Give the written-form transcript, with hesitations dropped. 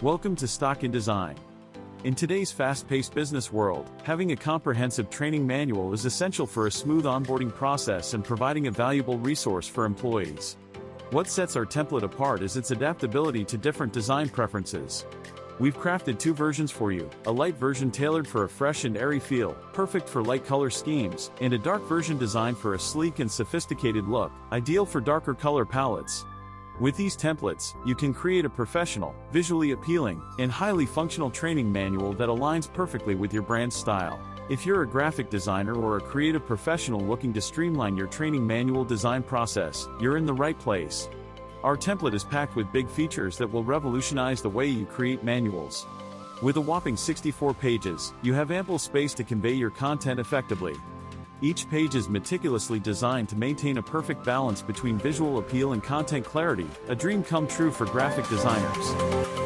Welcome to Stock in Design. In today's fast-paced business world, having a comprehensive training manual is essential for a smooth onboarding process and providing a valuable resource for employees. What sets our template apart is its adaptability to different design preferences. We've crafted two versions for you, a light version tailored for a fresh and airy feel, perfect for light color schemes, and a dark version designed for a sleek and sophisticated look, ideal for darker color palettes. With these templates, you can create a professional, visually appealing, and highly functional training manual that aligns perfectly with your brand's style. If you're a graphic designer or a creative professional looking to streamline your training manual design process, you're in the right place. Our template is packed with big features that will revolutionize the way you create manuals. With a whopping 64 pages, you have ample space to convey your content effectively. Each page is meticulously designed to maintain a perfect balance between visual appeal and content clarity, a dream come true for graphic designers.